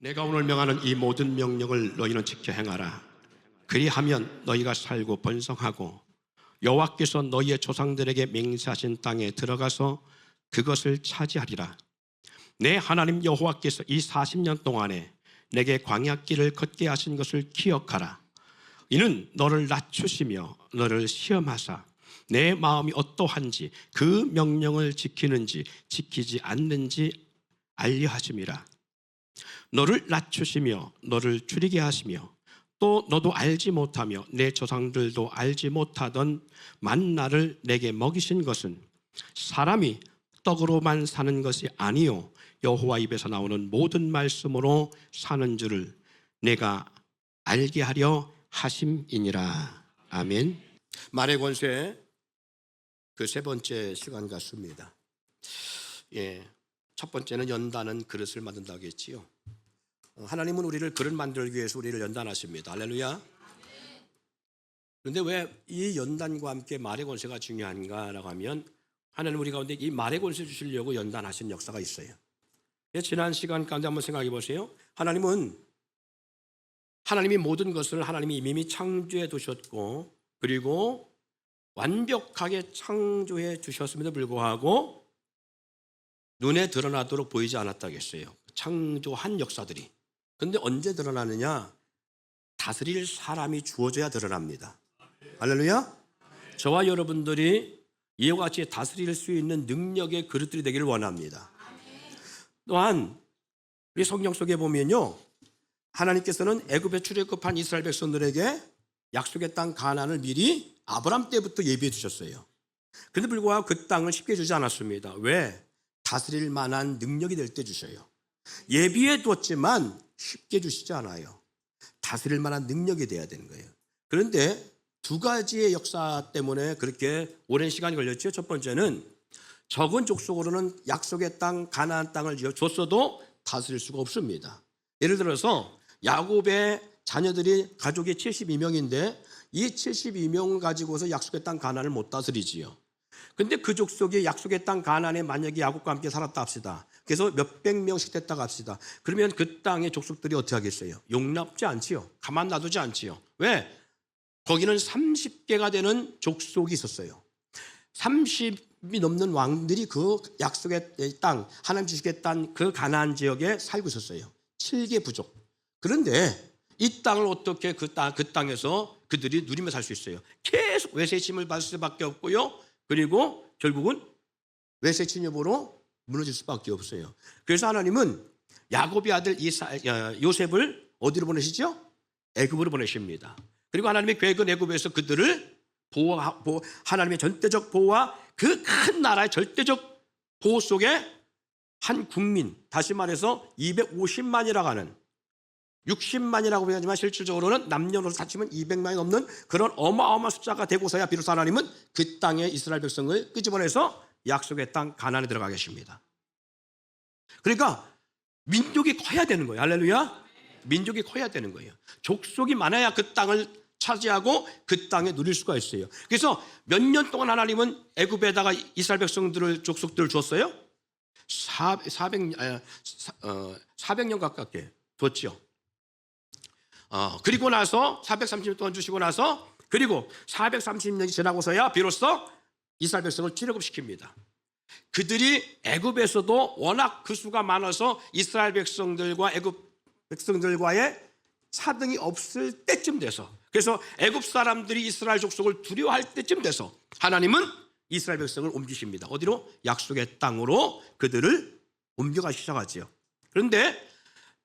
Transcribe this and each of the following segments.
내가 오늘 명하는 이 모든 명령을 너희는 지켜 행하라. 그리하면 너희가 살고 번성하고 여호와께서 너희의 조상들에게 맹세하신 땅에 들어가서 그것을 차지하리라. 내 하나님 여호와께서 이 40년 동안에 내게 광야길을 걷게 하신 것을 기억하라. 이는 너를 낮추시며 너를 시험하사 내 마음이 어떠한지 그 명령을 지키는지 지키지 않는지 알려 하심이라. 너를 낮추시며 너를 줄이게 하시며 또 너도 알지 못하며 내 조상들도 알지 못하던 만나를 내게 먹이신 것은 사람이 떡으로만 사는 것이 아니요 여호와 입에서 나오는 모든 말씀으로 사는 줄을 내가 알게 하려 하심이니라. 아멘. 말의 권세 그 세 번째 시간 같습니다. 첫 번째는 연단은 그릇을 만든다고 했지요. 하나님은 우리를 그릇 만들기 위해서 우리를 연단하십니다. 할렐루야. 그런데 왜 이 연단과 함께 말의 권세가 중요한가라고 하면 하나님 우리 가운데 이 말의 권세 주시려고 연단하신 역사가 있어요. 지난 시간 가운데 한번 생각해 보세요. 하나님이 모든 것을 하나님이 이미 창조해 두셨고 그리고 완벽하게 창조해 주셨음에도 불구하고 눈에 드러나도록 보이지 않았다고 했어요. 창조한 역사들이. 그런데 언제 드러나느냐? 다스릴 사람이 주어져야 드러납니다. 할렐루야. 저와 여러분들이 이와 같이 다스릴 수 있는 능력의 그릇들이 되기를 원합니다. 또한 우리 성경 속에 보면요, 하나님께서는 애굽에 출애굽한 이스라엘 백성들에게 약속의 땅 가나안을 미리 아브람 때부터 예비해 주셨어요. 그런데 불구하고 그 땅을 쉽게 주지 않았습니다. 왜? 다스릴 만한 능력이 될 때 주셔요. 예비해 뒀지만 쉽게 주시지 않아요. 다스릴 만한 능력이 돼야 되는 거예요. 그런데 두 가지의 역사 때문에 그렇게 오랜 시간이 걸렸죠. 첫 번째는 적은 족속으로는 약속의 땅 가나안 땅을 줬어도 다스릴 수가 없습니다. 예를 들어서 야곱의 자녀들이 가족이 72명인데 이 72명을 가지고서 약속의 땅 가나안을 못 다스리지요. 근데 그 족속이 약속의 땅 가나안에 만약에 야곱과 함께 살았다 합시다. 그래서 몇백 명씩 됐다고 합시다. 그러면 그 땅의 족속들이 어떻게 하겠어요? 용납지 않지요. 가만 놔두지 않지요. 왜? 거기는 30개가 되는 족속이 있었어요. 30이 넘는 왕들이 그 약속의 땅, 하나님 주시겠다는 그 가나안 지역에 살고 있었어요. 7개 부족. 그런데 이 땅을 어떻게 그 땅에서 그들이 누리며 살 수 있어요? 계속 외세의 침을 받을 수밖에 없고요. 그리고 결국은 외세 침입으로 무너질 수밖에 없어요. 그래서 하나님은 야곱의 아들 요셉을 어디로 보내시죠? 애굽으로 보내십니다. 그리고 하나님의 계획은 애굽에서 그들을 하나님의 전대적 보호와 그 큰 나라의 절대적 보호 속에 한 국민, 다시 말해서 250만이라고 하는 60만이라고 하지만 실질적으로는 남녀노소 다 치면 200만이 넘는 그런 어마어마한 숫자가 되고서야 비로소 하나님은 그 땅에 이스라엘 백성을 끄집어내서 약속의 땅 가나안에 들어가게 하십니다. 그러니까 민족이 커야 되는 거예요. 할렐루야. 민족이 커야 되는 거예요. 족속이 많아야 그 땅을 차지하고 그 땅에 누릴 수가 있어요. 그래서 몇 년 동안 하나님은 애굽에다가 이스라엘 백성들을 족속들을 줬어요. 400년 가깝게 줬죠. 그리고 나서 430년 동안 주시고 나서 그리고 430년이 지나고서야 비로소 이스라엘 백성을 출애굽시킵니다. 그들이 애굽에서도 워낙 그 수가 많아서 이스라엘 백성들과 애굽 백성들과의 차등이 없을 때쯤 돼서, 그래서 애굽 사람들이 이스라엘 족속을 두려워할 때쯤 돼서 하나님은 이스라엘 백성을 옮기십니다. 어디로? 약속의 땅으로 그들을 옮겨가기 시작하지요. 그런데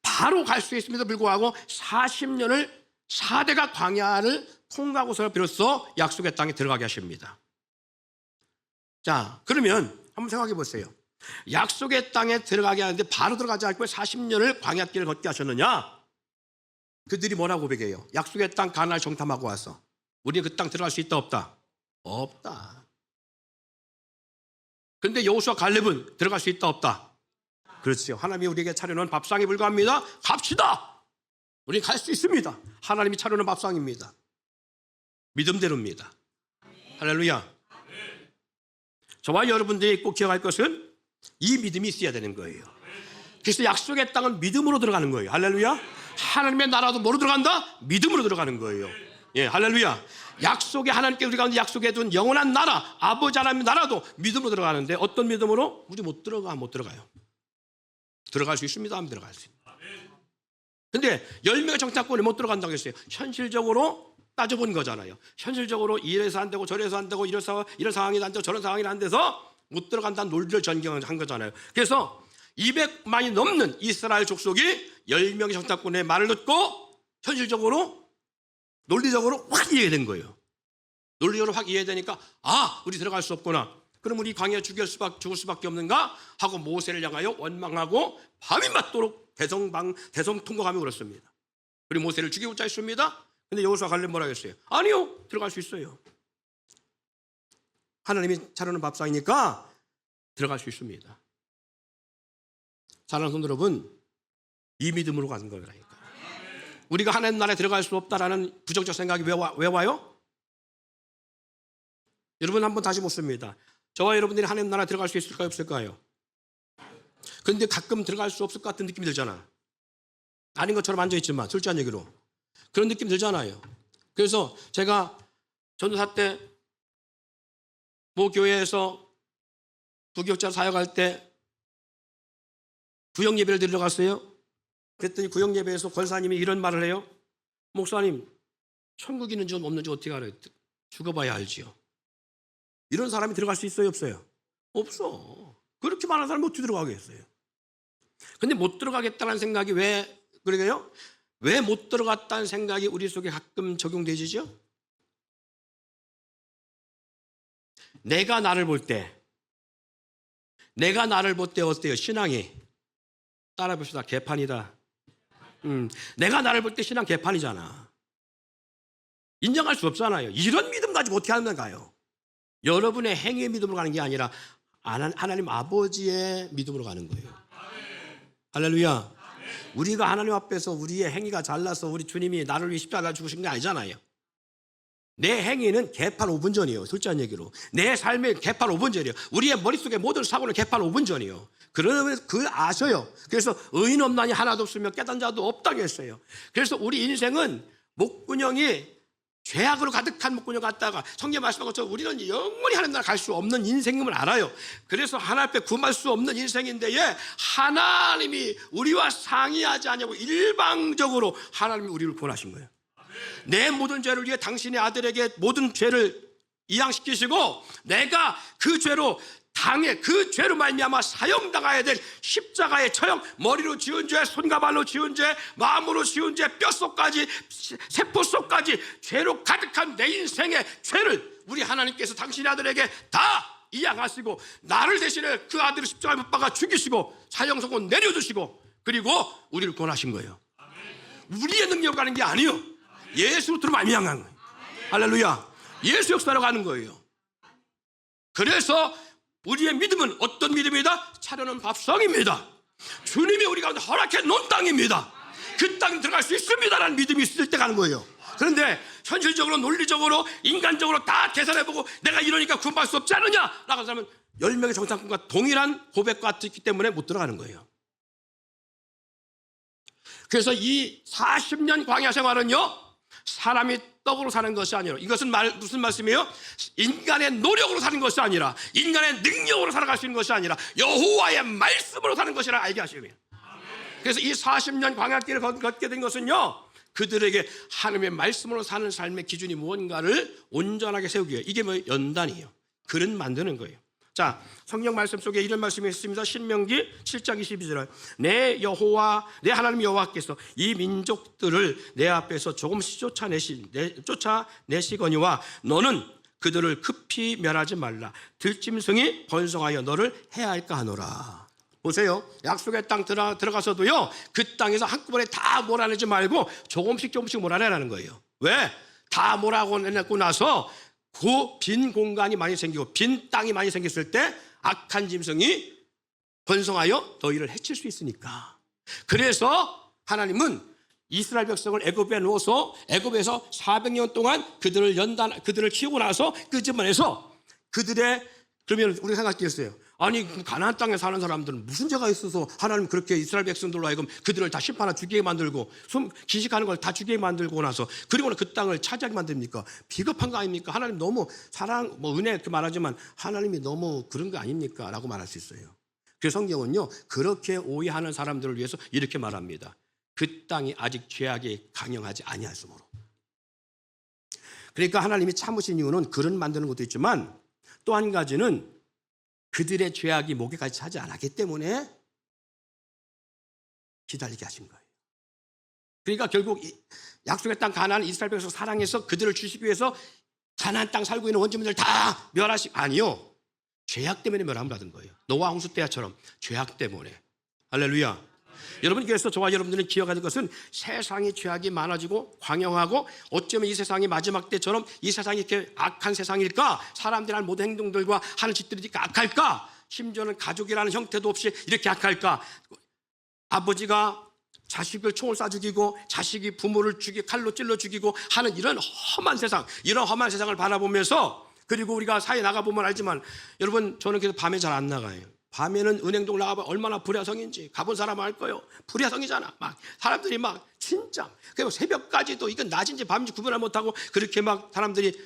바로 갈 수 있음에도 불구하고 40년을 4대가 광야를 통과하고서 비로소 약속의 땅에 들어가게 하십니다. 자, 그러면 한번 생각해 보세요. 약속의 땅에 들어가게 하는데 바로 들어가지 않고 40년을 광야길을 걷게 하셨느냐? 그들이 뭐라고 고백해요? 약속의 땅 가나안을 정탐하고 와서 우리가 그 땅 들어갈 수 있다 없다? 없다. 그런데 여호수아 갈렙은 들어갈 수 있다 없다? 그렇죠. 하나님이 우리에게 차려놓은 밥상에 불과합니다. 갑시다. 우리 갈 수 있습니다. 하나님이 차려놓은 밥상입니다. 믿음대로입니다. 할렐루야. 저와 여러분들이 꼭 기억할 것은 이 믿음이 있어야 되는 거예요. 그래서 약속의 땅은 믿음으로 들어가는 거예요. 할렐루야. 하나님의 나라도 뭐로 들어간다? 믿음으로 들어가는 거예요. 예, 할렐루야. 약속의 하나님께 우리 가운데 약속해 둔 영원한 나라, 아버지 하나님의 나라도 믿음으로 들어가는데 어떤 믿음으로? 우리 못 들어가요. 들어갈 수 있습니다. 하면 들어갈 수 있습니다. 근데 10명의 정착권에 못 들어간다고 했어요. 현실적으로 따져본 거잖아요. 현실적으로 이래서 안 되고 저래서 안 되고 이런 상황이 안 되고 저런 상황이 안 돼서 못 들어간다는 논리를 전경한 거잖아요. 그래서 200만이 넘는 이스라엘 족속이 10명의 정착권의 말을 듣고 현실적으로 논리적으로 확 이해된 거예요. 논리적으로 확 이해되니까 우리 들어갈 수 없구나. 그럼 우리 광야에 죽을 수밖에 없는가 하고 모세를 향하여 원망하고 밤이 맞도록 대성통곡하며 울었습니다. 그리고 모세를 죽이고자 했습니다. 근데 여호수아 갈렙 뭐라고 했어요? 아니요, 들어갈 수 있어요. 하나님이 차려놓은 밥상이니까 들어갈 수 있습니다. 사랑하는 성도 여러분, 이 믿음으로 가는 거라니까. 우리가 하나님 나라에 들어갈 수 없다라는 부정적 생각이 왜 와요? 여러분 한번 다시 묻습니다. 저와 여러분들이 하나님 나라에 들어갈 수 있을까요, 없을까요? 그런데 가끔 들어갈 수 없을 것 같은 느낌이 들잖아. 아닌 것처럼 앉아있지만 솔직한 얘기로 그런 느낌 들잖아요. 그래서 제가 전도사 때 모 교회에서 부교육자 사역할 때 구역 예배를 드리러 갔어요. 그랬더니 구역 예배에서 권사님이 이런 말을 해요. 목사님, 천국 있는지 없는지 어떻게 알아요? 죽어봐야 알지요. 이런 사람이 들어갈 수 있어요, 없어요? 없어. 그렇게 많은 사람이 어떻게 들어가겠어요? 근데 못 들어가겠다는 생각이 왜 그러게요? 왜 못 들어갔다는 생각이 우리 속에 가끔 적용되지죠? 내가 나를 볼 때 어때요? 신앙이 따라 봅시다. 개판이다. 내가 나를 볼 때 신앙 개판이잖아. 인정할 수 없잖아요. 이런 믿음 가지고 어떻게 하면 가요? 여러분의 행위의 믿음으로 가는 게 아니라 하나님 아버지의 믿음으로 가는 거예요. 할렐루야. 우리가 하나님 앞에서 우리의 행위가 잘나서 우리 주님이 나를 위해 십자가 죽으신 게 아니잖아요. 내 행위는 개판 5분 전이에요. 솔직한 얘기로. 내 삶의 개판 5분 전이에요. 우리의 머릿속에 모든 사고는 개판 5분 전이에요. 그러면 그걸 아셔요. 그래서 의인 없나니 하나도 없으며 깨닫는 자도 없다고 했어요. 그래서 우리 인생은 목구녕이 죄악으로 가득한 목구녕 갔다가 성경 말씀한 것처럼 우리는 영원히 하나님 나라 갈 수 없는 인생임을 알아요. 그래서 하나님 앞에 구할 수 없는 인생인데에 하나님이 우리와 상의하지 않냐고 일방적으로 하나님이 우리를 구원하신 거예요. 내 모든 죄를 위해 당신의 아들에게 모든 죄를 이양시키시고 내가 그 죄로 그 죄로 말미암아 사형당해야 될 십자가의 처형, 머리로 지은 죄, 손과 발로 지은 죄, 마음으로 지은 죄, 뼛속까지 세포 속까지 죄로 가득한 내 인생의 죄를 우리 하나님께서 당신의 아들에게 다 이양하시고 나를 대신에 그 아들을 십자가에 못 박아 죽이시고 사형 선고 내려주시고 그리고 우리를 구원하신 거예요. 우리의 능력으로 가는 게 아니에요. 예수로 말미암은 거예요. 할렐루야. 예수 역사로 가는 거예요. 그래서 우리의 믿음은 어떤 믿음이다? 차려놓은 밥상입니다. 주님이 우리 가운데 허락해 놓은 땅입니다. 그 땅에 들어갈 수 있습니다라는 믿음이 있을 때 가는 거예요. 그런데 현실적으로 논리적으로 인간적으로 다 계산해보고 내가 이러니까 구원받을 수 없지 않느냐라고 하면 10명의 정착권과 동일한 고백과 같기 때문에 못 들어가는 거예요. 그래서 이 40년 광야 생활은요 사람이 떡으로 사는 것이 아니라 이것은 무슨 말씀이에요? 인간의 노력으로 사는 것이 아니라 인간의 능력으로 살아갈 수 있는 것이 아니라 여호와의 말씀으로 사는 것이라 알게 하시면 그래서 이 40년 광야길을 걷게 된 것은요 그들에게 하나님의 말씀으로 사는 삶의 기준이 무언가를 온전하게 세우기 위해 이게 뭐 연단이에요. 글은 만드는 거예요. 자, 성경 말씀 속에 이런 말씀이 있습니다. 신명기 7장 22절 내 하나님 여호와께서 이 민족들을 내 앞에서 조금씩 쫓아내시거니와 너는 그들을 급히 멸하지 말라. 들짐승이 번성하여 너를 해할까 하노라. 보세요. 약속의 땅 들어가서도요 그 땅에서 한꺼번에 다 몰아내지 말고 조금씩 몰아내라는 거예요. 왜? 다 몰아내고 나서 그 빈 공간이 많이 생기고 빈 땅이 많이 생겼을 때 악한 짐승이 번성하여 너희를 해칠 수 있으니까. 그래서 하나님은 이스라엘 백성을 애굽에 넣어서 애굽에서 400년 동안 그들을 키우고 나서 끄집어내서 그러면 우리가 생각했어요. 아니 가나안 땅에 사는 사람들은 무슨 죄가 있어서 하나님 그렇게 이스라엘 백성들로 하여금 그들을 다 심판하 죽이게 만들고 기식하는 걸 다 죽이게 만들고 나서 그리고는 그 땅을 차지하게 만듭니까? 비겁한 거 아닙니까? 하나님 너무 사랑 은혜 이렇게 말하지만 하나님이 너무 그런 거 아닙니까? 라고 말할 수 있어요. 그래서 성경은요 그렇게 오해하는 사람들을 위해서 이렇게 말합니다. 그 땅이 아직 죄악이 강영하지 아니하므로. 그러니까 하나님이 참으신 이유는 그런 만드는 것도 있지만 또 한 가지는 그들의 죄악이 목에까지 차지 않았기 때문에 기다리게 하신 거예요. 그러니까 결국 약속의 땅 가나안 이스라엘 백성 사랑해서 그들을 주시기 위해서 가나안 땅 살고 있는 원주민들 다 아니요. 죄악 때문에 멸함을 받은 거예요. 노아 홍수 때처럼 죄악 때문에. 할렐루야. 여러분 그래서 저와 여러분들은 기억해야 될 것은 세상이 죄악이 많아지고 광영하고 어쩌면 이 세상이 마지막 때처럼 이 세상이 이렇게 악한 세상일까? 사람들이 하는 모든 행동들과 하는 짓들이 이렇게 악할까? 심지어는 가족이라는 형태도 없이 이렇게 악할까? 아버지가 자식을 총을 쏴 죽이고 자식이 부모를 칼로 찔러 죽이고 하는 이런 험한 세상, 이런 험한 세상을 바라보면서 그리고 우리가 사회 나가보면 알지만 여러분 저는 그래서 밤에 잘 안 나가요. 밤에는 은행동 나가면 얼마나 불야성인지 가본 사람은 알 거예요. 불야성이잖아. 막 사람들이 막 진짜 그리고 새벽까지도 이건 낮인지 밤인지 구분을 못하고 그렇게 막 사람들이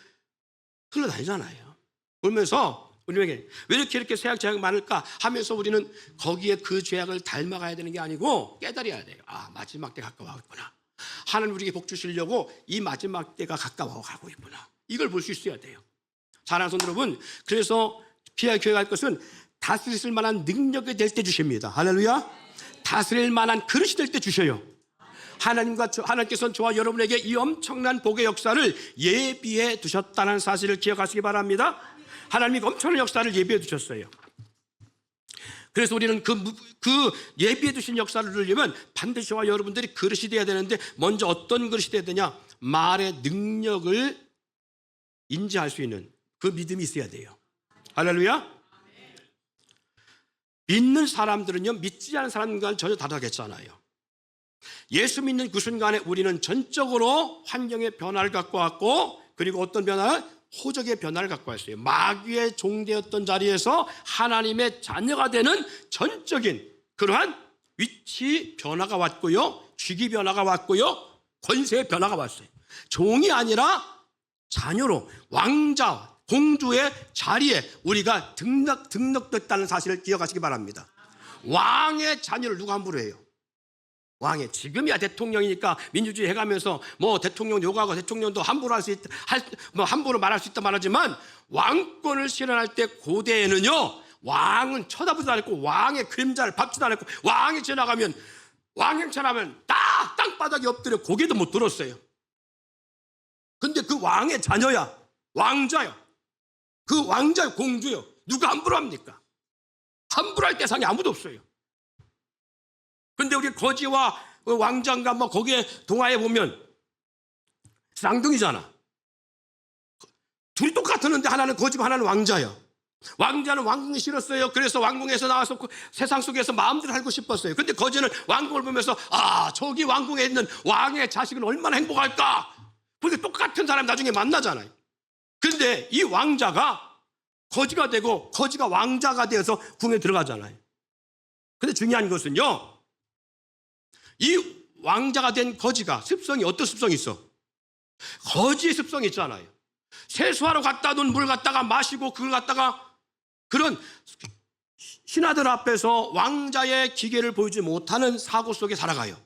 흘러다니잖아요. 그러면서 우리에게 왜 이렇게 죄악이 많을까 하면서 우리는 거기에 그 죄악을 닮아가야 되는 게 아니고 깨달아야 돼요. 아 마지막 때 가까워가고 있구나. 하나님 우리에게 복 주시려고 이 마지막 때가 가까워가고 있구나. 이걸 볼 수 있어야 돼요. 사랑하는 성도 여러분, 그래서 피할 교회가 할 것은 다스릴 만한 능력이 될 때 주십니다. 할렐루야. 다스릴 만한 그릇이 될 때 주셔요. 하나님께서는 저와 여러분에게 이 엄청난 복의 역사를 예비해 두셨다는 사실을 기억하시기 바랍니다. 하나님이 엄청난 역사를 예비해 두셨어요. 그래서 우리는 그 예비해 두신 역사를 누리려면 반드시 저와 여러분들이 그릇이 돼야 되는데 먼저 어떤 그릇이 돼야 되냐? 말의 능력을 인지할 수 있는 그 믿음이 있어야 돼요. 할렐루야. 믿는 사람들은요 믿지 않은 사람과는 전혀 다르겠잖아요. 예수 믿는 그 순간에 우리는 전적으로 환경의 변화를 갖고 왔고 그리고 어떤 변화? 호적의 변화를 갖고 왔어요. 마귀의 종되었던 자리에서 하나님의 자녀가 되는 전적인 그러한 위치 변화가 왔고요. 직위 변화가 왔고요. 권세의 변화가 왔어요. 종이 아니라 자녀로 왕자 공주의 자리에 우리가 등록됐다는 사실을 기억하시기 바랍니다. 왕의 자녀를 누가 함부로 해요? 왕의 지금이야 대통령이니까 민주주의 해가면서 뭐 대통령 요구하고 대통령도 함부로 함부로 말할 수 있다 말하지만 왕권을 실현할 때 고대에는요 왕은 쳐다보지도 않았고 왕의 그림자를 밟지도 않았고 왕이 지나가면 왕행차하면 딱 땅바닥에 엎드려 고개도 못 들었어요. 근데 그 왕의 자녀야 왕자야. 그 왕자의 공주요. 누가 함부로 합니까? 함부로 할 대상이 아무도 없어요. 근데 우리 거지와 왕자인가 뭐 거기에 동화에 보면 쌍둥이잖아. 둘이 똑같았는데 하나는 거지고 하나는 왕자야. 왕자는 왕궁이 싫었어요. 그래서 왕궁에서 나와서 세상 속에서 마음대로 살고 싶었어요. 근데 거지는 왕궁을 보면서 아 저기 왕궁에 있는 왕의 자식은 얼마나 행복할까. 그러니까 똑같은 사람 나중에 만나잖아요. 근데 이 왕자가 거지가 되고 거지가 왕자가 되어서 궁에 들어가잖아요. 근데 중요한 것은요. 이 왕자가 된 거지가 습성이 어떤 습성이 있어? 거지의 습성이 있잖아요. 세수하러 갔다 놓은 물 갖다가 마시고 그걸 갖다가 그런 신하들 앞에서 왕자의 기계를 보이지 못하는 사고 속에 살아가요.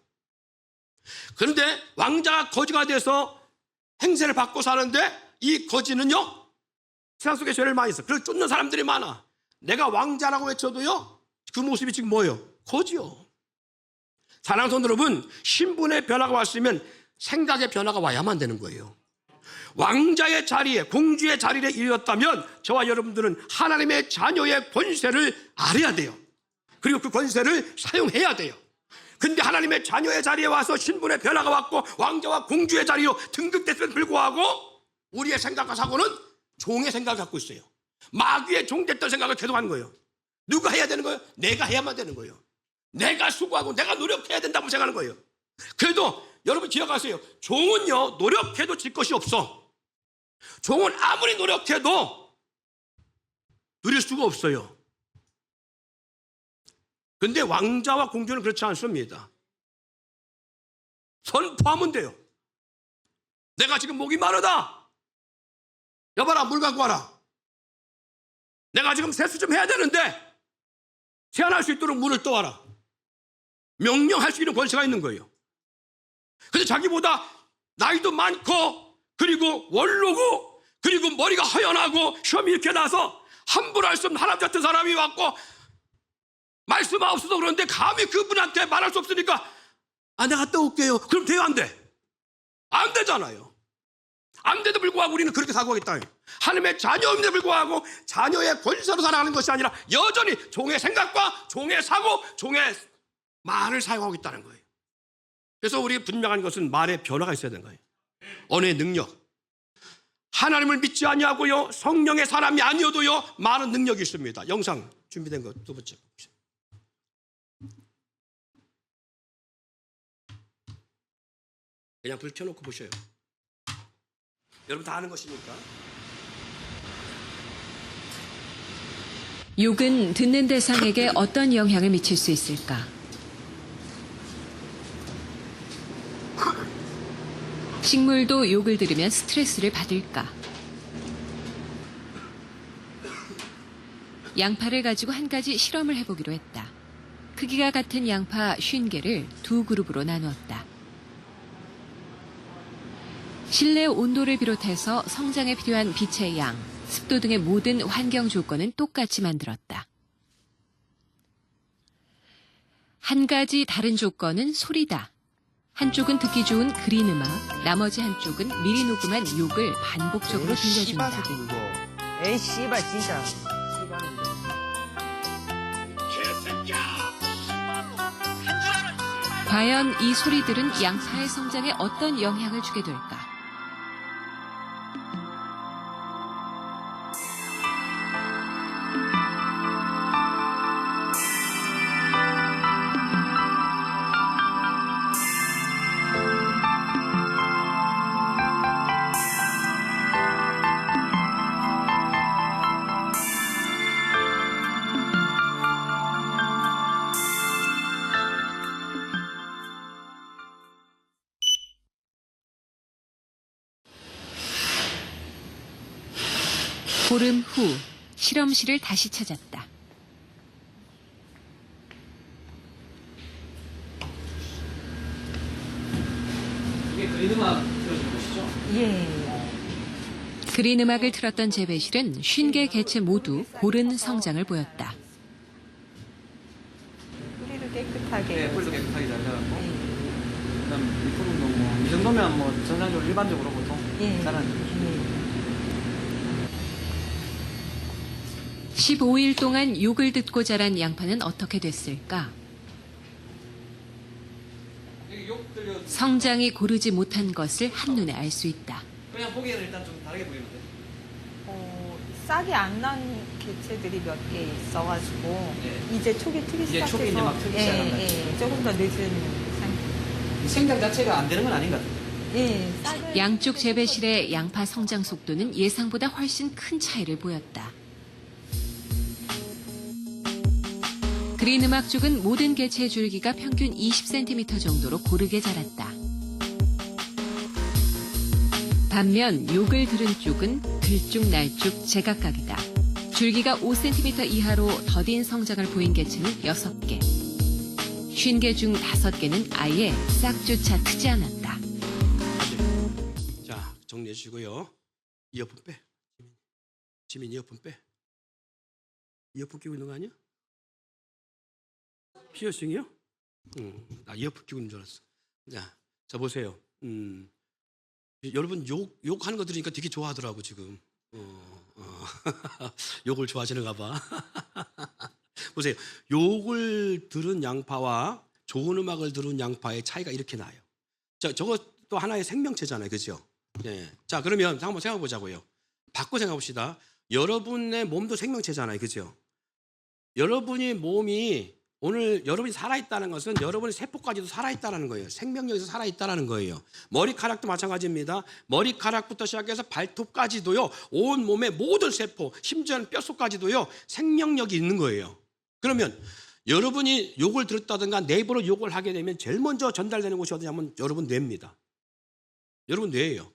그런데 왕자가 거지가 돼서 행세를 받고 사는데 이 거지는요 세상 속에 죄를 많이 했어. 그래서 쫓는 사람들이 많아. 내가 왕자라고 외쳐도요 그 모습이 지금 뭐예요? 거지요. 사랑하는 성도 여러분, 신분의 변화가 왔으면 생각의 변화가 와야만 되는 거예요. 왕자의 자리에 공주의 자리에 이르렀다면 저와 여러분들은 하나님의 자녀의 권세를 알아야 돼요. 그리고 그 권세를 사용해야 돼요. 근데 하나님의 자녀의 자리에 와서 신분의 변화가 왔고 왕자와 공주의 자리로 등극됐음에도 불구하고 우리의 생각과 사고는 종의 생각을 갖고 있어요. 마귀의 종됐던 생각을 계속하는 거예요. 누가 해야 되는 거예요? 내가 해야만 되는 거예요. 내가 수고하고 내가 노력해야 된다고 생각하는 거예요. 그래도 여러분 기억하세요. 종은요 노력해도 질 것이 없어. 종은 아무리 노력해도 누릴 수가 없어요. 근데 왕자와 공주는 그렇지 않습니다. 선포하면 돼요. 내가 지금 목이 마르다. 여봐라, 물 갖고 와라. 내가 지금 세수 좀 해야 되는데 세안할 수 있도록 물을 떠와라. 명령할 수 있는 권세가 있는 거예요. 근데 자기보다 나이도 많고 그리고 원로고 그리고 머리가 허연하고 시험이 이렇게 나서 함부로 할 수 없는 하나님 같은 사람이 왔고 말씀 없어서 그런데 감히 그분한테 말할 수 없으니까 내가 갔다 올게요. 그럼 돼요, 안 돼? 안 되잖아요. 안 돼도 불구하고 우리는 그렇게 사고하겠다. 하나님의 자녀임에도 불구하고 자녀의 권세로 살아가는 것이 아니라 여전히 종의 생각과 종의 사고, 종의 말을 사용하고 있다는 거예요. 그래서 우리 분명한 것은 말의 변화가 있어야 되는 거예요. 언어의 능력. 하나님을 믿지 아니하고요, 성령의 사람이 아니어도요, 많은 능력이 있습니다. 영상 준비된 거 두 번째. 그냥 불 켜놓고 보셔요. 여러분 다 아는 것이니까. 욕은 듣는 대상에게 어떤 영향을 미칠 수 있을까? 식물도 욕을 들으면 스트레스를 받을까? 양파를 가지고 한 가지 실험을 해보기로 했다. 크기가 같은 양파 50개를 두 그룹으로 나누었다. 실내 온도를 비롯해서 성장에 필요한 빛의 양, 습도 등의 모든 환경 조건은 똑같이 만들었다. 한 가지 다른 조건은 소리다. 한쪽은 듣기 좋은 그린 음악, 나머지 한쪽은 미리 녹음한 욕을 반복적으로 들려준다. 에이 씨발 진짜 씨발인데. 과연 이 소리들은 양파의 성장에 어떤 영향을 주게 될까? 보름 후 실험실을 다시 찾았다. 이게 그린 음악 틀어주는 것이죠? 예. 그린 음악을 틀었던 재배실은 50개 개체 모두 고른 성장을 보였다. 뿌리를 깨끗하게. 네, 뿔도 깨끗하게 잘 자랐고. 예. 그다음 밑부분도 뭐 이 정도면 뭐 전반적으로 일반적으로 보통 예. 자라는. 15일 동안 욕을 듣고 자란 양파는 어떻게 됐을까? 여기 욕 들려. 성장이 고르지 못한 것을 한눈에 알 수 있다. 그냥 보기에는 일단 좀 다르게 보이는데. 싹이 안 난 개체들이 몇 개 있어가지고 예. 이제 초기 트기 이제 시작해서 초기 이제 막 트기 시작한다. 조금 더 늦은 상태. 생장 자체가 안 되는 건 아닌 것 같아요. 예. 싹을 양쪽 재배실의 양파 성장 속도는 예상보다 훨씬 큰 차이를 보였다. 그린 음악 쪽은 모든 개체의 줄기가 평균 20cm 정도로 고르게 자랐다. 반면 욕을 들은 쪽은 들쭉날쭉 제각각이다. 줄기가 5cm 이하로 더딘 성장을 보인 개체는 6개. 50개 중 5개는 아예 싹조차 트지 않았다. 자, 정리해 주시고요. 이어폰 빼. 지민 이어폰 빼. 이어폰 끼고 있는 거 아니야? 피어싱이요? 나 이어폰 끼고 있는 줄 알았어. 자 보세요. 여러분 욕하는 거 들으니까 되게 좋아하더라고 지금. 욕을 좋아하시는가 봐. 보세요. 욕을 들은 양파와 좋은 음악을 들은 양파의 차이가 이렇게 나요. 저것도 하나의 생명체잖아요. 그죠? 네. 자, 그러면 한번 생각해 보자고요. 바꿔 생각해 봅시다. 여러분의 몸도 생명체잖아요. 그죠? 여러분의 몸이 오늘 여러분이 살아있다는 것은 여러분의 세포까지도 살아있다는 거예요. 생명력에서 살아있다는 거예요. 머리카락도 마찬가지입니다. 머리카락부터 시작해서 발톱까지도요. 온 몸의 모든 세포, 심지어는 뼛속까지도요. 생명력이 있는 거예요. 그러면 여러분이 욕을 들었다든가 내 입으로 욕을 하게 되면 제일 먼저 전달되는 곳이 어디냐면 여러분 뇌입니다. 여러분 뇌예요.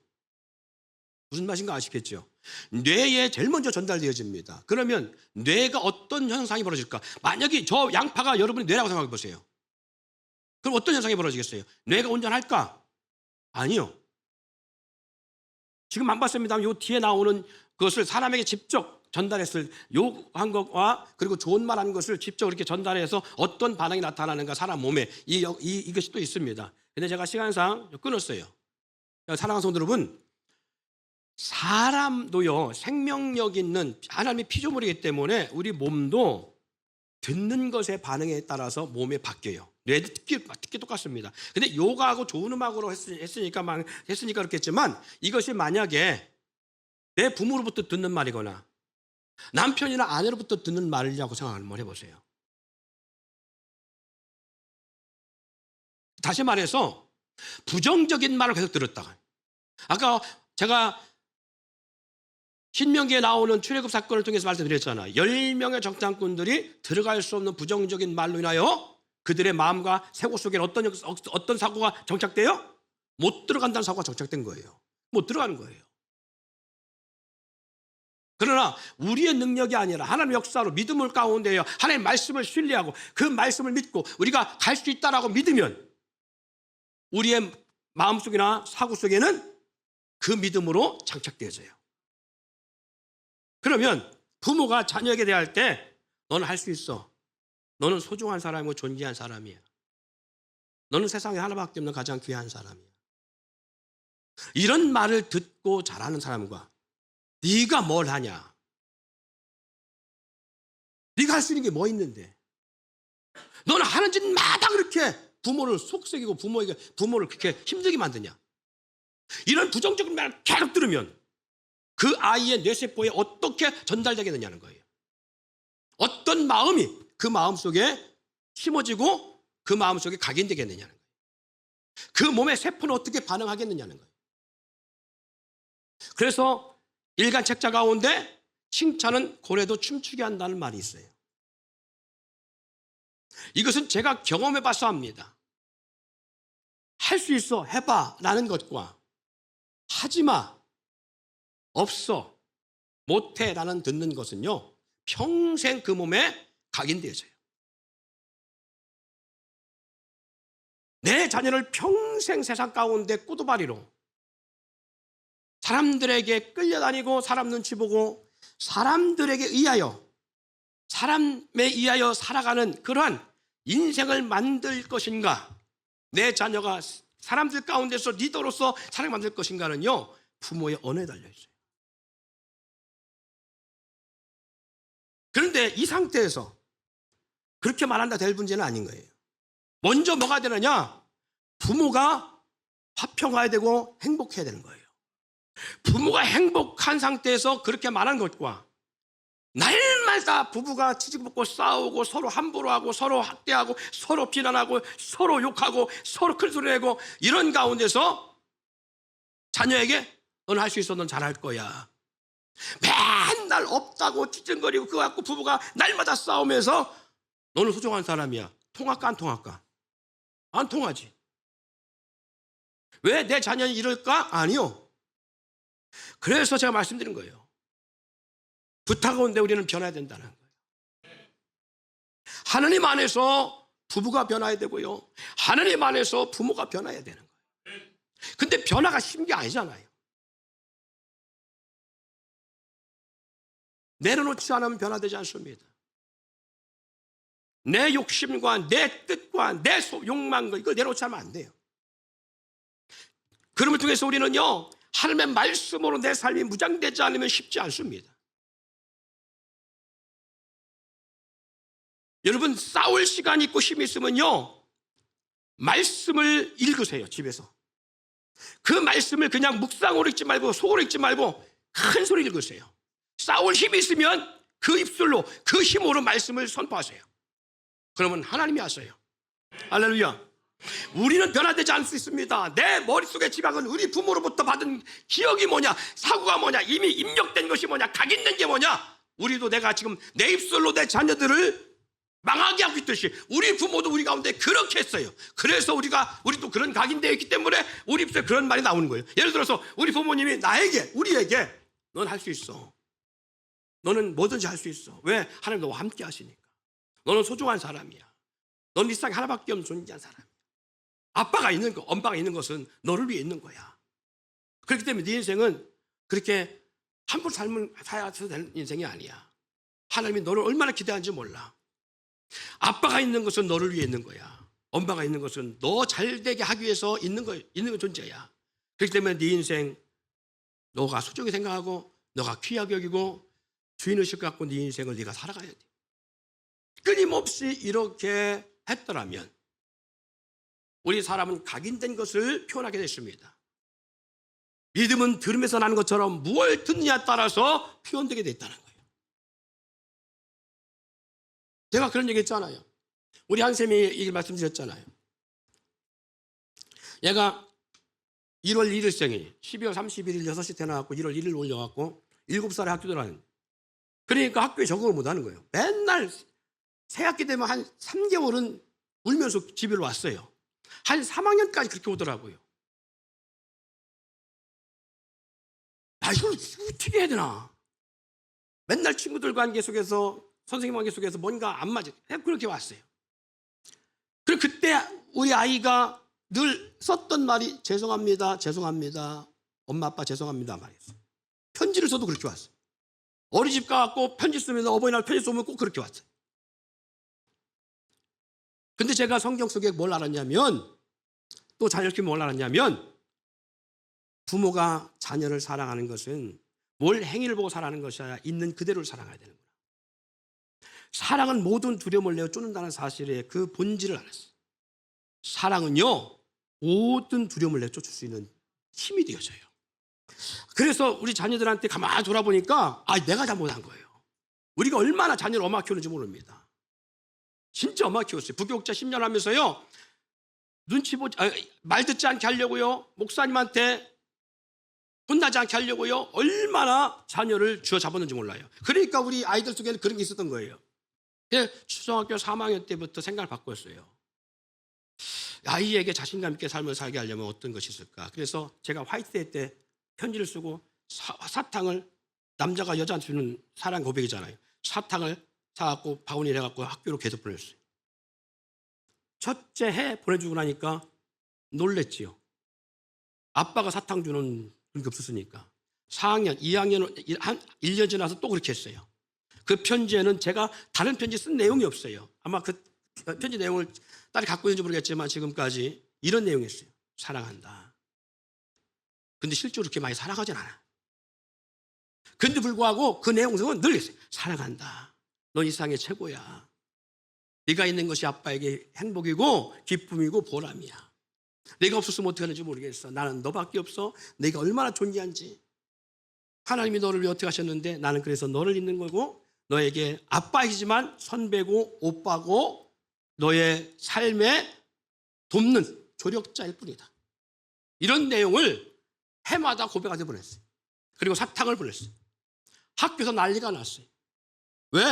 무슨 말인가 아시겠죠? 뇌에 제일 먼저 전달되어집니다. 그러면 뇌가 어떤 현상이 벌어질까? 만약에 저 양파가 여러분의 뇌라고 생각해 보세요. 그럼 어떤 현상이 벌어지겠어요? 뇌가 온전할까? 아니요. 지금 안 봤습니다만 요 뒤에 나오는 그것을 사람에게 직접 전달했을 욕한 것과 그리고 좋은 말 한 것을 직접 이렇게 전달해서 어떤 반응이 나타나는가 사람 몸에 이것이 또 있습니다. 근데 제가 시간상 끊었어요. 사랑하는 성도 여러분, 사람도요 생명력 있는 하나님의 피조물이기 때문에 우리 몸도 듣는 것의 반응에 따라서 몸에 바뀌어요. 뇌도 듣기 똑같습니다. 근데 요가하고 좋은 음악으로 했으니까 그렇겠지만 이것이 만약에 내 부모로부터 듣는 말이거나 남편이나 아내로부터 듣는 말이라고 생각을 한번 해보세요. 다시 말해서 부정적인 말을 계속 들었다가 아까 제가 신명기에 나오는 출애굽 사건을 통해서 말씀드렸잖아요. 10명의 정탐꾼들이 들어갈 수 없는 부정적인 말로 인하여 그들의 마음과 세고 속에 어떤 사고가 정착돼요? 못 들어간다는 사고가 정착된 거예요. 못 들어가는 거예요. 그러나 우리의 능력이 아니라 하나님의 역사로 믿음을 가운데요 하나님의 말씀을 신뢰하고 그 말씀을 믿고 우리가 갈 수 있다라고 믿으면 우리의 마음속이나 사고 속에는 그 믿음으로 장착되어져요. 그러면 부모가 자녀에게 대할 때 너는 할 수 있어. 너는 소중한 사람이고 존귀한 사람이야. 너는 세상에 하나밖에 없는 가장 귀한 사람이야. 이런 말을 듣고 자라는 사람과 네가 뭘 하냐? 네가 할 수 있는 게 뭐 있는데? 너는 하는 짓마다 그렇게 부모를 속썩이고 부모를 그렇게 힘들게 만드냐? 이런 부정적인 말을 계속 들으면 그 아이의 뇌세포에 어떻게 전달되겠느냐는 거예요. 어떤 마음이 그 마음 속에 심어지고 그 마음 속에 각인되겠느냐는 거예요. 그 몸의 세포는 어떻게 반응하겠느냐는 거예요. 그래서 일간 책자 가운데 칭찬은 고래도 춤추게 한다는 말이 있어요. 이것은 제가 경험해 봐서 합니다. 할 수 있어, 해봐 라는 것과 하지마, 없어, 못해 라는 듣는 것은요 평생 그 몸에 각인되어져요. 내 자녀를 평생 세상 가운데 꼬두바리로 사람들에게 끌려다니고 사람 눈치 보고 사람들에게 의하여 사람에 의하여 살아가는 그러한 인생을 만들 것인가, 내 자녀가 사람들 가운데서 리더로서 사람을 만들 것인가는요 부모의 언어에 달려있어요. 그런데 이 상태에서 그렇게 말한다 될 문제는 아닌 거예요. 먼저 뭐가 되느냐? 부모가 화평해야 되고 행복해야 되는 거예요. 부모가 행복한 상태에서 그렇게 말한 것과 날마다 부부가 치지먹고 싸우고 서로 함부로 하고 서로 학대하고 서로 비난하고 서로 욕하고 서로 큰소리 내고 이런 가운데서 자녀에게 넌 할 수 있어, 넌 잘할 거야, 맨날 없다고 찌증거리고 그거 갖고 부부가 날마다 싸우면서 너는 소중한 사람이야. 통할까 안 통할까? 안 통하지. 왜 내 자녀는 이럴까? 아니요. 그래서 제가 말씀드린 거예요. 부탁하는데 우리는 변해야 된다는 거예요. 하나님 안에서 부부가 변화해야 되고요, 하나님 안에서 부모가 변화해야 되는 거예요. 근데 변화가 쉬운 게 아니잖아요. 내려놓지 않으면 변화되지 않습니다. 내 욕심과 내 뜻과 내 욕망과 이걸 내려놓지 않으면 안 돼요. 그럼을 통해서 우리는요 하나님의 말씀으로 내 삶이 무장되지 않으면 쉽지 않습니다. 여러분 싸울 시간이 있고 힘이 있으면요 말씀을 읽으세요. 집에서 그 말씀을 그냥 묵상으로 읽지 말고 속으로 읽지 말고 큰 소리 읽으세요. 싸울 힘이 있으면 그 입술로 그 힘으로 말씀을 선포하세요. 그러면 하나님이 하세요. 할렐루야. 우리는 변화되지 않을 수 있습니다. 내 머릿속의 지각은 우리 부모로부터 받은 기억이 뭐냐, 사고가 뭐냐, 이미 입력된 것이 뭐냐, 각인된 게 뭐냐, 우리도 내가 지금 내 입술로 내 자녀들을 망하게 하고 있듯이 우리 부모도 우리 가운데 그렇게 했어요. 그래서 우리도 그런 각인되어 있기 때문에 우리 입술에 그런 말이 나오는 거예요. 예를 들어서 우리 부모님이 우리에게 넌 할 수 있어. 너는 뭐든지 할 수 있어. 왜? 하나님 너와 함께 하시니까. 너는 소중한 사람이야. 너는 이 세상에 하나밖에 없는 존재한 사람이야. 아빠가 있는 거, 엄마가 있는 것은 너를 위해 있는 거야. 그렇기 때문에 네 인생은 그렇게 함부로 삶을 살아서 되는 인생이 아니야. 하나님이 너를 얼마나 기대하는지 몰라. 아빠가 있는 것은 너를 위해 있는 거야. 엄마가 있는 것은 너 잘되게 하기 위해서 있는 존재야. 그렇기 때문에 네 인생 너가 소중히 생각하고 너가 귀하게 여기고 주인의식 갖고 네 인생을 네가 살아가야 돼. 끊임없이 이렇게 했더라면 우리 사람은 각인된 것을 표현하게 됐습니다. 믿음은 들음에서 나는 것처럼 무엇을 듣느냐에 따라서 표현되게 됐다는 거예요. 제가 그런 얘기 했잖아요. 우리 한쌤이 이 말씀드렸잖아요. 얘가 1월 1일생이 12월 31일 6시 태어나갖고 1월 1일 올려갖고 7살에 학교 들어가는. 그러니까 학교에 적응을 못하는 거예요. 맨날 새학기 되면 한 3개월은 울면서 집으로 왔어요. 한 3학년까지 그렇게 오더라고요. 이걸 어떻게 해야 되나. 맨날 친구들 관계 속에서 선생님 관계 속에서 뭔가 안 맞아. 그렇게 왔어요. 그리고 그때 우리 아이가 늘 썼던 말이 죄송합니다. 엄마 아빠 죄송합니다 말이었어요. 편지를 써도 그렇게 왔어요. 어린이집 가갖고 편지 쓰면 어버이날 편지 쓰면 꼭 그렇게 왔어요. 근데 제가 성경 속에 뭘 알았냐면 또 자녀끼리 뭘 알았냐면 부모가 자녀를 사랑하는 것은 뭘 행위를 보고 사랑하는 것이 아니라 있는 그대로를 사랑해야 되는구나. 사랑은 모든 두려움을 내어 쫓는다는 사실의 그 본질을 알았어요. 사랑은요 모든 두려움을 내쫓을 수 있는 힘이 되어져요. 그래서 우리 자녀들한테 가만히 돌아보니까 내가 잘못한 거예요. 우리가 얼마나 자녀를 엄마 키우는지 모릅니다. 진짜 엄마 키웠어요. 부교육자 10년 하면서요 말 듣지 않게 하려고요, 목사님한테 혼나지 않게 하려고요, 얼마나 자녀를 쥐어잡았는지 몰라요. 그러니까 우리 아이들 속에는 그런 게 있었던 거예요. 초등학교 3학년 때부터 생각을 바꿨어요. 아이에게 자신감 있게 삶을 살게 하려면 어떤 것이 있을까. 그래서 제가 화이트데이 때 편지를 쓰고 사탕을, 남자가 여자한테 주는 사랑 고백이잖아요. 사탕을 사갖고 바구니에 해갖고 학교로 계속 보냈어요. 첫째 해 보내주고 나니까 놀랬지요. 아빠가 사탕 주는 그런 게 없었으니까. 4학년, 2학년, 한 1년 지나서 또 그렇게 했어요. 그 편지에는 제가 다른 편지 쓴 내용이 없어요. 아마 그 편지 내용을 딸이 갖고 있는지 모르겠지만 지금까지 이런 내용이었어요. 사랑한다. 근데 실제로 그렇게 많이 사랑하진 않아. 근데 불구하고 그 내용은 늘 있어요. 사랑한다. 넌 이 세상의 최고야. 네가 있는 것이 아빠에게 행복이고 기쁨이고 보람이야. 네가 없었으면 어떻게 하는지 모르겠어. 나는 너밖에 없어. 네가 얼마나 존귀한지. 하나님이 너를 위해 어떻게 하셨는데 나는 그래서 너를 있는 거고 너에게 아빠이지만 선배고 오빠고 너의 삶에 돕는 조력자일 뿐이다. 이런 내용을 해마다 고백하게 보냈어요. 그리고 사탕을 보냈어요. 학교에서 난리가 났어요. 왜?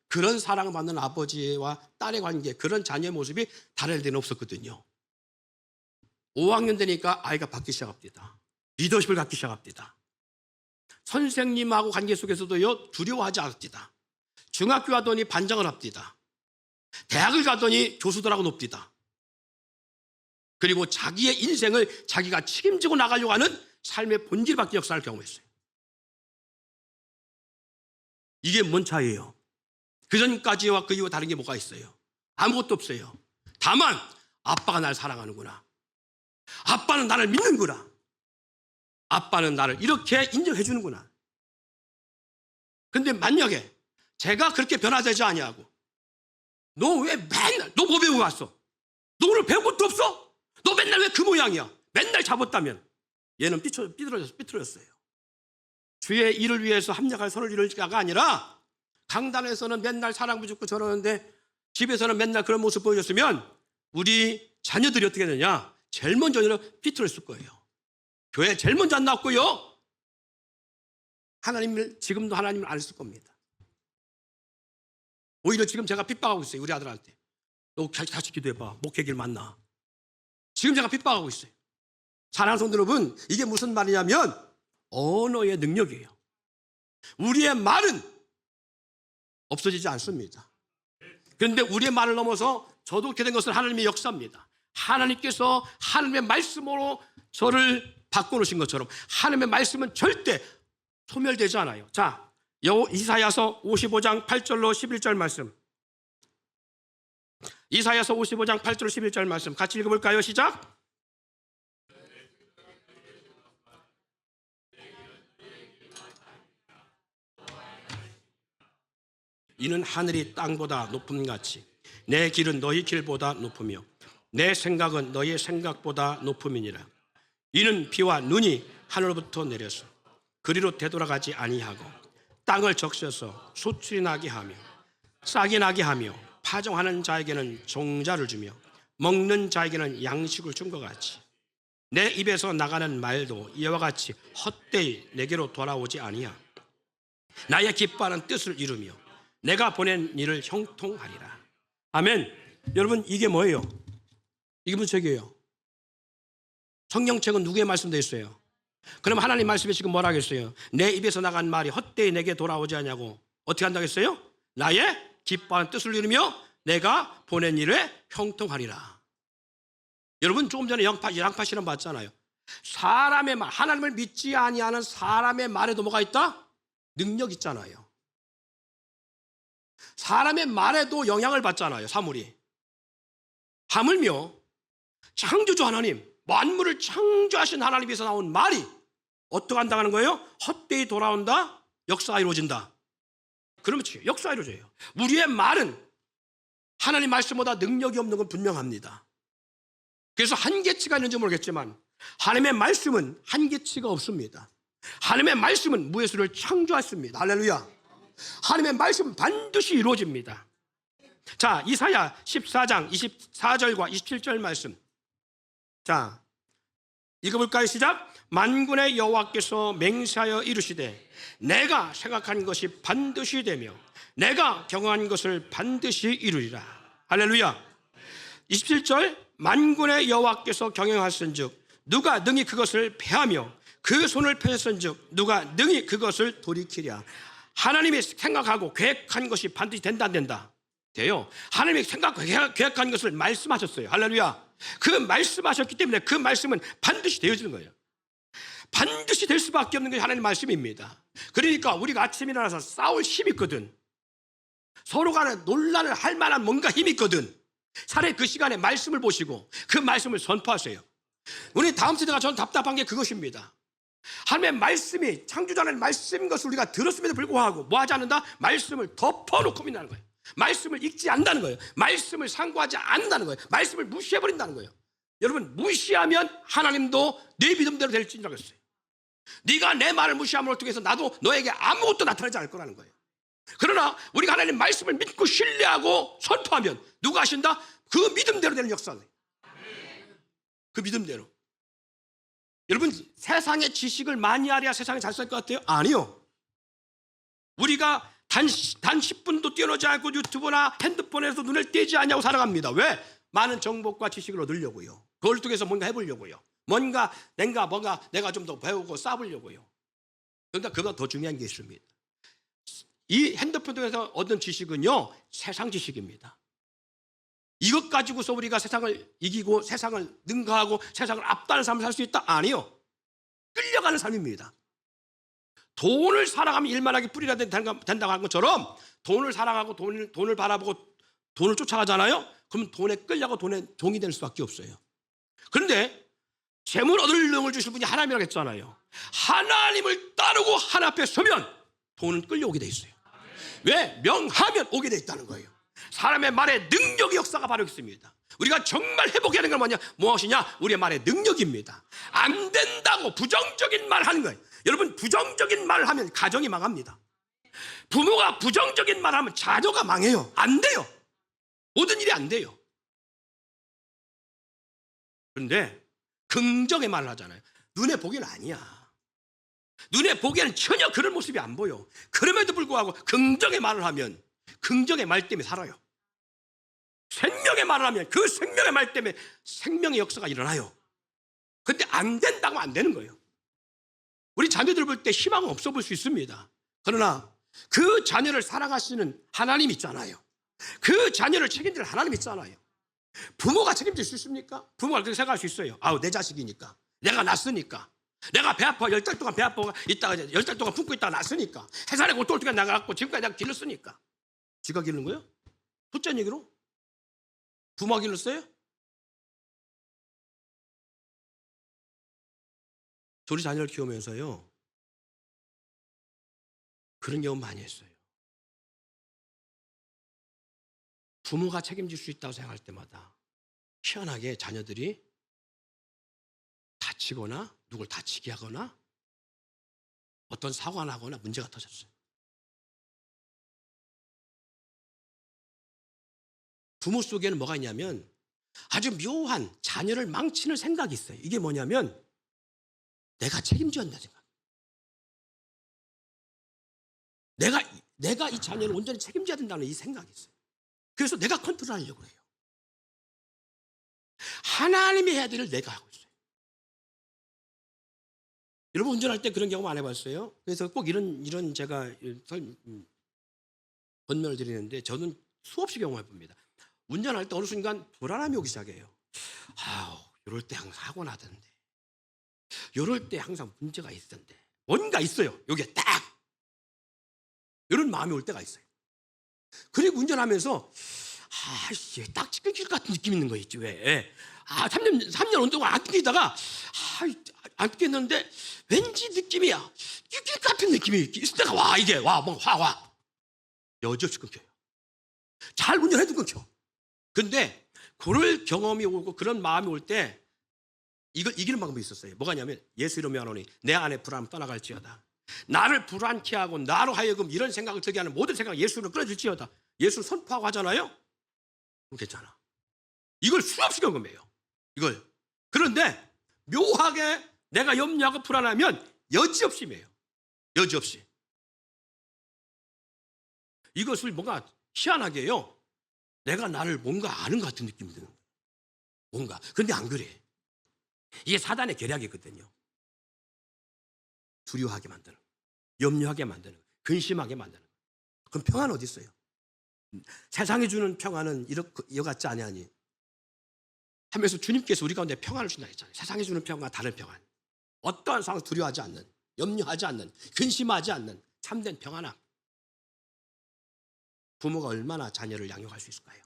그런 사랑을 받는 아버지와 딸의 관계, 그런 자녀의 모습이 다를 데는 없었거든요. 5학년 되니까 아이가 바뀌기 시작합니다. 리더십을 갖기 시작합니다. 선생님하고 관계 속에서도요 두려워하지 않습니다. 중학교 가더니 반장을 합니다. 대학을 가더니 교수들하고 높디다. 그리고 자기의 인생을 자기가 책임지고 나가려고 하는 삶의 본질 바뀐 역사를 경험했어요. 이게 뭔 차이예요? 그전까지와 그 이후 다른 게 뭐가 있어요? 아무것도 없어요. 다만 아빠가 날 사랑하는구나. 아빠는 나를 믿는구나. 아빠는 나를 이렇게 인정해 주는구나. 근데 만약에 제가 그렇게 변화되지 아니하고 너 왜 맨날 너 뭐 배우고 왔어? 너 오늘 배운 것도 없어? 너 맨날 왜 그 모양이야? 맨날 잡았다면 얘는 삐뚤어졌어요. 주의 일을 위해서 합력할 선을 이룰 자가 아니라 강단에서는 맨날 사랑 부짓고 저러는데 집에서는 맨날 그런 모습 보여줬으면 우리 자녀들이 어떻게 되냐? 제일 먼저는 삐뚤어졌을 거예요. 교회 제일 먼저 안 나왔고요. 지금도 하나님을 안 했을 겁니다. 오히려 지금 제가 핍박하고 있어요. 우리 아들한테. 너 다시 기도해봐. 목회길 만나. 지금 제가 핍박하고 있어요. 사랑하는 성도 여러분, 이게 무슨 말이냐면 언어의 능력이에요. 우리의 말은 없어지지 않습니다. 그런데 우리의 말을 넘어서 저독게 된 것은 하나님의 역사입니다. 하나님께서 하나님의 말씀으로 저를 바꿔놓으신 것처럼 하나님의 말씀은 절대 소멸되지 않아요. 자, 이사야서 55장 8절로 11절 말씀. 이사야서 55장 8절로 11절 말씀 같이 읽어볼까요? 시작. 이는 하늘이 땅보다 높음같이 내 길은 너희 길보다 높으며 내 생각은 너희의 생각보다 높음이니라. 이는 비와 눈이 하늘로부터 내려서 그리로 되돌아가지 아니하고 땅을 적셔서 소출이 나게 하며 싹이 나게 하며 파종하는 자에게는 종자를 주며 먹는 자에게는 양식을 준 것 같이 내 입에서 나가는 말도 이와 같이 헛되이 내게로 돌아오지 아니하. 나의 기뻐하는 뜻을 이루며 내가 보낸 일을 형통하리라. 아멘. 여러분, 이게 뭐예요? 이게 무슨 책이에요? 성경책은 누구의 말씀되어 있어요? 그럼 하나님 말씀이 지금 뭐라 하겠어요? 내 입에서 나간 말이 헛되이 내게 돌아오지 않냐고 어떻게 한다고 했어요? 나의 기뻐하는 뜻을 이루며 내가 보낸 일에 형통하리라. 여러분, 조금 전에 양파 실험 봤잖아요. 사람의 말, 하나님을 믿지 아니하는 사람의 말에도 뭐가 있다? 능력 있잖아요. 사람의 말에도 영향을 받잖아요. 사물이. 하물며 창조주 하나님, 만물을 창조하신 하나님께서 나온 말이 어떻게 한다는 거예요? 헛되이 돌아온다? 역사가 이루어진다. 그렇지, 역사가 이루어져요. 우리의 말은 하나님 말씀보다 능력이 없는 건 분명합니다. 그래서 한계치가 있는지 모르겠지만 하나님의 말씀은 한계치가 없습니다. 하나님의 말씀은 무예수를 창조했습니다. 할렐루야. 하나님의 말씀은 반드시 이루어집니다. 자, 이사야 14장 24절과 27절 말씀. 자, 읽어볼까요? 시작. 만군의 여호와께서 맹세하여 이르시되 내가 생각한 것이 반드시 되며 내가 경영한 것을 반드시 이루리라. 할렐루야. 27절. 만군의 여호와께서 경영하신즉 누가 능히 그것을 패하며 그 손을 펴셨은즉 누가 능히 그것을 돌이키랴. 하나님이 생각하고 계획한 것이 반드시 된다 안 된다? 돼요. 하나님이 생각하고 계획한 것을 말씀하셨어요. 할렐루야. 그 말씀하셨기 때문에 그 말씀은 반드시 되어지는 거예요. 반드시 될 수밖에 없는 게 하나님의 말씀입니다. 그러니까 우리가 아침에 일어나서 싸울 힘이 있거든. 서로 간에 논란을 할 만한 뭔가 힘이 있거든. 차라리 그 시간에 말씀을 보시고 그 말씀을 선포하세요. 우리 다음 세대가 전 답답한 게 그것입니다. 하나님의 말씀이 창조자의 말씀인 것을 우리가 들었음에도 불구하고 뭐 하지 않는다? 말씀을 덮어놓고 믿는 거예요. 말씀을 읽지 않는다는 거예요. 말씀을 상고하지 않는다는 거예요. 말씀을 무시해버린다는 거예요. 여러분, 무시하면 하나님도 네 믿음대로 될지라고 했어요. 네가 내 말을 무시함으로 통해서 나도 너에게 아무것도 나타나지 않을 거라는 거예요. 그러나 우리가 하나님 말씀을 믿고 신뢰하고 선포하면 누가 하신다? 그 믿음대로 되는 역사가 돼요. 그 믿음대로. 여러분, 세상의 지식을 많이 알아야 세상이 잘 살 것 같아요? 아니요. 우리가 단 10분도 뛰어놀지 않고 유튜브나 핸드폰에서 눈을 떼지 않냐고 살아갑니다. 왜? 많은 정보과 지식을 얻으려고요. 그걸 통해서 뭔가 해보려고요. 뭔가 내가 좀 더 배우고 쌓으려고요. 그런데 그거 더 중요한 게 있습니다. 이 핸드폰 통해서 얻은 지식은요, 세상 지식입니다. 이것 가지고서 우리가 세상을 이기고 세상을 능가하고 세상을 압도하는 삶을 살 수 있다? 아니요. 끌려가는 삶입니다. 돈을 사랑하면 일만하게 뿌리가 된다고 하는 것처럼 돈을 사랑하고 돈을 바라보고 돈을 쫓아가잖아요. 그럼 돈에 끌려고 돈에 종이 될 수밖에 없어요. 그런데 재물 얻을 능을 주실 분이 하나님이라고 했잖아요. 하나님을 따르고 하나 앞에 서면 돈은 끌려오게 돼 있어요. 왜? 명하면 오게 돼 있다는 거예요. 사람의 말에 능력의 역사가 바로 있습니다. 우리가 정말 회복해야 하는 건 무엇이냐? 우리의 말에 능력입니다. 안 된다고 부정적인 말 하는 거예요. 여러분, 부정적인 말을 하면 가정이 망합니다. 부모가 부정적인 말을 하면 자녀가 망해요. 안 돼요. 모든 일이 안 돼요. 그런데 긍정의 말을 하잖아요. 눈에 보기는 아니야. 눈에 보기에는 전혀 그런 모습이 안 보여. 그럼에도 불구하고 긍정의 말을 하면 긍정의 말 때문에 살아요. 생명의 말을 하면 그 생명의 말 때문에 생명의 역사가 일어나요. 근데 안 된다고 하면 안 되는 거예요. 우리 자녀들 볼 때 희망은 없어 보일 수 있습니다. 그러나 그 자녀를 사랑하시는 하나님 있잖아요. 그 자녀를 책임질 하나님 있잖아요. 부모가 책임질 수 있습니까? 부모가 그렇게 생각할 수 있어요. 아우, 내 자식이니까, 내가 낳았으니까, 내가 배 아파 10달 동안 배 아파 있다가 10달 동안 품고 있다가 낳았으니까, 해산에 고통을 통해 나가갖고 지금까지 내가 길렀으니까. 지가 기른 거예요? 첫째 얘기로? 부모가 길렀어요? 우리 자녀를 키우면서요, 그런 경험 많이 했어요. 부모가 책임질 수 있다고 생각할 때마다 희한하게 자녀들이 다치거나 누굴 다치게 하거나 어떤 사고가 나거나 문제가 터졌어요. 부모 속에는 뭐가 있냐면 아주 묘한 자녀를 망치는 생각이 있어요. 이게 뭐냐면 내가 책임져야 한다 생각. 내가 이 자녀를 온전히 책임져야 된다는 이 생각이 있어요. 그래서 내가 컨트롤하려고 해요. 하나님이 해야 될 일을 내가 하고 있어요. 여러분 운전할 때 그런 경험 안 해봤어요? 그래서 꼭 이런 제가 권면을 드리는데 저는 수없이 경험해봅니다. 운전할 때 어느 순간 불안함이 오기 시작해요. 아우, 이럴 때 항상 사고 나던데, 이럴 때 항상 문제가 있던데, 뭔가 있어요. 여기에 딱 이런 마음이 올 때가 있어요. 그리고 운전하면서 딱 끊길 것 같은 느낌이 있는 거 있지. 왜? 3년 운동을 안 끊기다가 안 끊겼는데 왠지 느낌이야. 끊길 것 같은 느낌이 있을 때가 와. 이게 와. 여지없이 끊겨요. 잘 운전해도 끊겨. 근데 그럴 경험이 오고 그런 마음이 올 때 이걸 이기는 방법이 있었어요. 뭐가냐면 예수 이름으로 하노니 내 안에 불안함 떠나갈지어다. 나를 불안케 하고 나로 하여금 이런 생각을 들게 하는 모든 생각을 예수로 끌어줄지어다. 예수를 선포하고 하잖아요. 그럼 괜찮아. 이걸 수없이 경험해요. 이걸. 그런데 묘하게 내가 염려하고 불안하면 여지없이 매요. 여지없이. 이것을 뭔가 희한하게요. 내가 나를 뭔가 아는 것 같은 느낌이 드는 거예요. 뭔가. 근데 안 그래. 이게 사단의 계략이거든요. 두려워하게 만드는 거예요. 염려하게 만드는 거예요. 근심하게 만드는 거예요. 그럼 평안은 어디 있어요? 세상이 주는 평안은 이와 같지 아니하니 하면서 주님께서 우리 가운데 평안을 준다 했잖아요. 세상이 주는 평안과 다른 평안. 어떠한 상황을 두려워하지 않는, 염려하지 않는, 근심하지 않는 참된 평안함. 부모가 얼마나 자녀를 양육할 수 있을까요?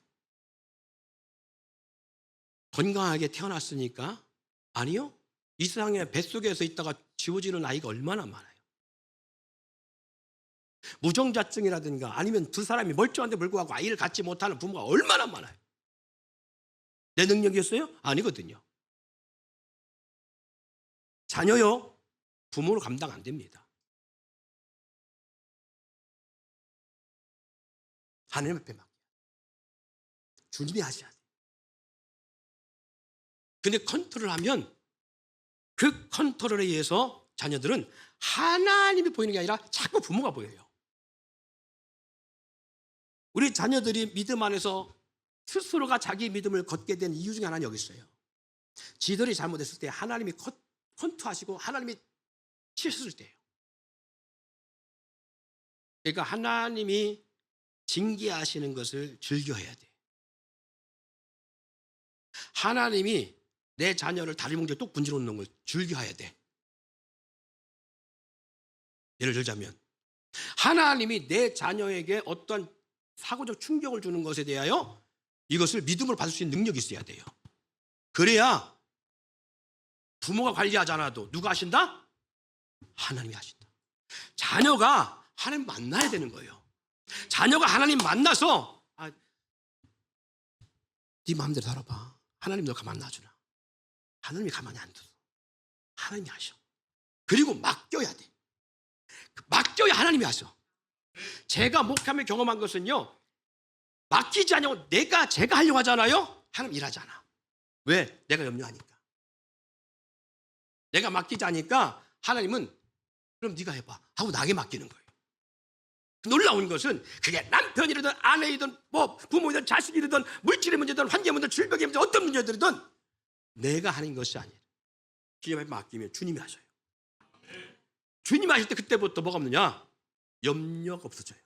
건강하게 태어났으니까? 아니요. 이 세상에 뱃속에서 있다가 지워지는 아이가 얼마나 많아요. 무정자증이라든가 아니면 두 사람이 멀쩡한데 불구하고 아이를 갖지 못하는 부모가 얼마나 많아요. 내 능력이었어요? 아니거든요. 자녀요, 부모로 감당 안 됩니다. 하나님 앞에 맡겨야 돼요. 주님이 하셔야 돼요. 근데 컨트롤하면 그 컨트롤에 의해서 자녀들은 하나님이 보이는 게 아니라 자꾸 부모가 보여요. 우리 자녀들이 믿음 안에서 스스로가 자기 믿음을 걷게 된 이유 중에 하나는 여기 있어요. 지들이 잘못했을 때 하나님이 컨트하시고 하나님이 치셨을 때예요. 그러니까 하나님이 징계하시는 것을 즐겨해야 돼. 하나님이 내 자녀를 다리 뭉쳐 똑 분질러 놓는 걸 즐겨해야 돼. 예를 들자면 하나님이 내 자녀에게 어떤 사고적 충격을 주는 것에 대하여 이것을 믿음으로 받을 수 있는 능력이 있어야 돼요. 그래야 부모가 관리하지 않아도 누가 하신다? 하나님이 하신다. 자녀가 하나님 만나야 되는 거예요. 자녀가 하나님 만나서 네 마음대로 살아봐. 하나님 너 가만 놔주나. 하나님이 가만히 안 둬. 하나님이 하셔. 그리고 맡겨야 돼. 맡겨야 하나님이 하셔. 제가 목하며 경험한 것은요, 맡기지 않냐고 제가 하려고 하잖아요. 하나님 일하지 않아. 왜? 내가 염려하니까. 내가 맡기지 않으니까 하나님은 그럼 네가 해봐 하고 나에게 맡기는 거예요. 놀라운 것은 그게 남편이든 아내이든 뭐 부모이든 자식이든 물질의 문제든 환경 문제든 질병의 문제 어떤 문제들이든 내가 하는 것이 아니에요. 주님에 맡기면 주님이 하셔요. 주님이 하실 때 그때부터 뭐가 없느냐? 염려가 없어져요.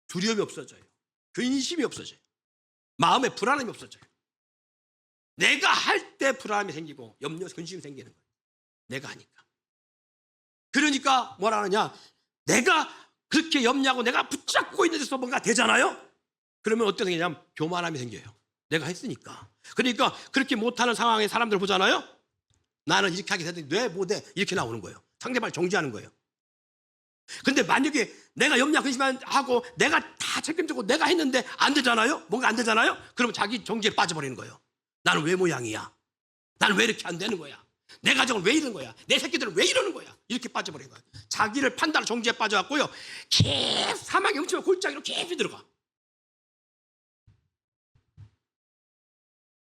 두려움이 없어져요. 근심이 없어져요. 마음에 불안함이 없어져요. 내가 할 때 불안함이 생기고 염려, 근심이 생기는 거예요. 내가 하니까. 그러니까 뭐라 하느냐? 내가 그렇게 염려하고 내가 붙잡고 있는 데서 뭔가 되잖아요? 그러면 어떤 생기냐면 교만함이 생겨요. 내가 했으니까. 그러니까 그렇게 못하는 상황에 사람들 보잖아요? 나는 이렇게 하게 되는데 왜 못해? 이렇게 나오는 거예요. 상대방을 정지하는 거예요. 근데 만약에 내가 염려, 근심하고 내가 다 책임지고 내가 했는데 안 되잖아요? 뭔가 안 되잖아요? 그러면 자기 정지에 빠져버리는 거예요. 나는 왜 모양이야? 나는 왜 이렇게 안 되는 거야? 내 가정은 왜 이러는 거야? 내 새끼들은 왜 이러는 거야? 이렇게 빠져버리는 거야. 자기를 판단하는 정지에 빠져갖고요. 계속 사망의 훔치면 골짜기로 깊이 들어가.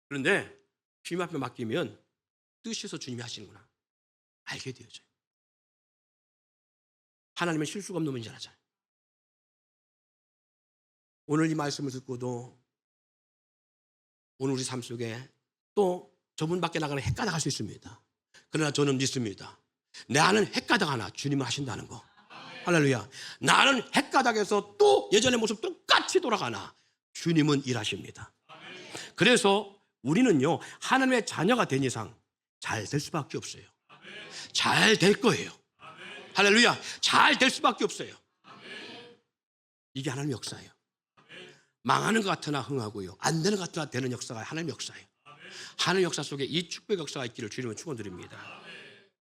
그런데 주님 앞에 맡기면 뜻에서 주님이 하시는구나 알게 되어져요. 하나님은 실수가 없는 분이잖아요. 오늘 이 말씀을 듣고도 오늘 우리 삶 속에 또 저분 밖에 나가는 헷가닥할 수 있습니다. 그러나 저는 믿습니다. 나는 헷가닥 하나 주님은 하신다는 거. 할렐루야. 나는 헷가닥에서 또 예전의 모습 똑같이 돌아가나 주님은 일하십니다. 그래서 우리는요 하나님의 자녀가 된 이상 잘 될 수밖에 없어요. 잘 될 거예요. 할렐루야. 잘 될 수밖에 없어요. 이게 하나님의 역사예요. 망하는 것 같으나 흥하고요, 안 되는 것 같으나 되는 역사가 하나님의 역사예요. 하나님의 역사 속에 이 축복의 역사가 있기를 주님은 축원드립니다.